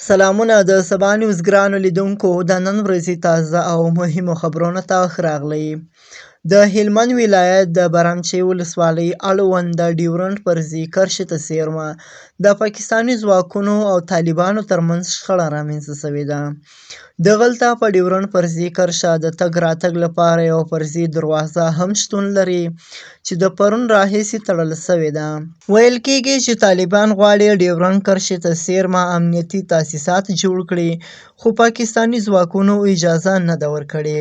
سلامونه د سبا نیوز ګرانو لیدونکو د نن ورځې تازه او مهمو خبرونو ته ښه راغلی. د هلمند ولایت د برمچی ولسوالۍ اړوند د ډیورنډ فرضي کرښې ته څیرمه د پاکستاني ځواکونو او طالبانو ترمنځ شخړه رامنځته شوې ده. دغلته په ډیورنډ فرضي کرښه د تګ راتګ لپاره یو فرضي دروازه هم شتون لري چې د پرون راهیسې تړل شوې ده. ویل کېږي چې طالبان غواړي ډیورنډ کرښې ته څیرمه امنیتي تاسیسات جوړ کړي، خو پاکستاني ځواکونو اجازه نه ده ورکړې،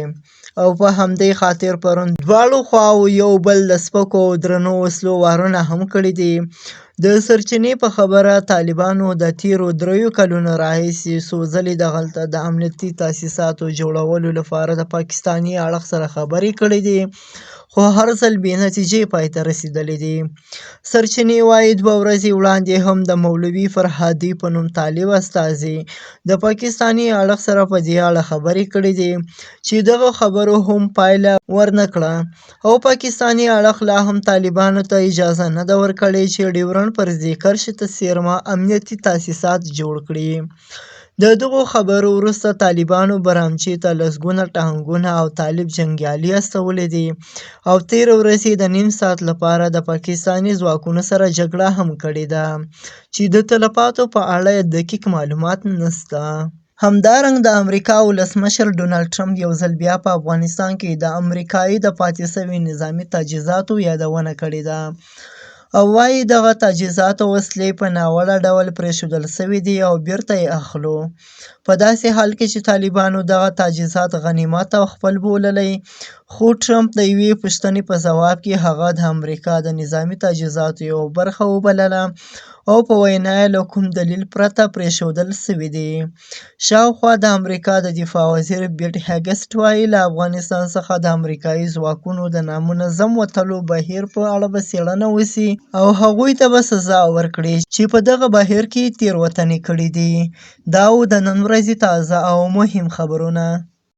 او په همدې خاطر پرون دواړو خواوو یو بل د سپکو او درنو وسلو وارونه هم کړي دي. د سرچینې په خبره طالبانو د تیرو 3 کلونو راهیسې څو ځلې دغلته د امنیتي تاسیساتو جوړولو لپاره د پاکستاني اړخ سره خبرې کړې دي، خو هر ځل بې نتیجې پای ته رسېدلې دي. سرچینې وایي 2 ورځې وړاندې هم د مولوي فرهادي په نوم طالب استازي د پاکستاني اړخ سره په دې اړه خبرې کړې دي، چې دغه خبرو هم پایله ورنه کړه، او پاکستاني اړخ لا هم طالبانو ته اجازه نه ده ورکړې چې ډیورنډ فرضي کرښې ته څیرمه امنیتي تاسیسات جوړ کړي. د دغو خبرو وروسته طالبانو برمچی ته لسګونه ټانکونه او طالب جنګیالي استولي دي، او تېره ورځ یې د نیم ساعت لپاره د پاکستاني ځواکونو سره جګړه هم کړې ده، چې د تلفاتو په اړه یې دقیق معلومات نشته. همدارنګه د امریکا ولسمشر ډونالډ ټرمپ یو ځل بیا په افغانستان کې د امریکایي د پاتې شوي نظامي تجهیزاتو یادونه کړې ده، او وایي دغه تجهیزات او وسلې په ناوړه ډول پرېښودل شوي دي او بیرته یې اخلو. په داسې حال کې چې طالبانو دغه تجهیزات غنیمت او خپل بوللی، خو ټرمپ د یوې پوښتنې په ځواب کې هغه د امریکا د نظامي تجهیزاتو یوه برخه وبلله، او په وینا یې له کوم دلیل پرته پرېښودل شوي دي. شاوخوا د امریکا د دفاع وزیر پیټ هېګسټ وایي له افغانستان څخه د امریکایي ځواکونو د نامنظم وتلو بهیر په اړه به څېړنه وشي، او هغوی ته به سزا ورکړي چې په دغه بهیر کې تېروتنې کړي دي. دا و د نن ورځې تازه او مهم خبرونه.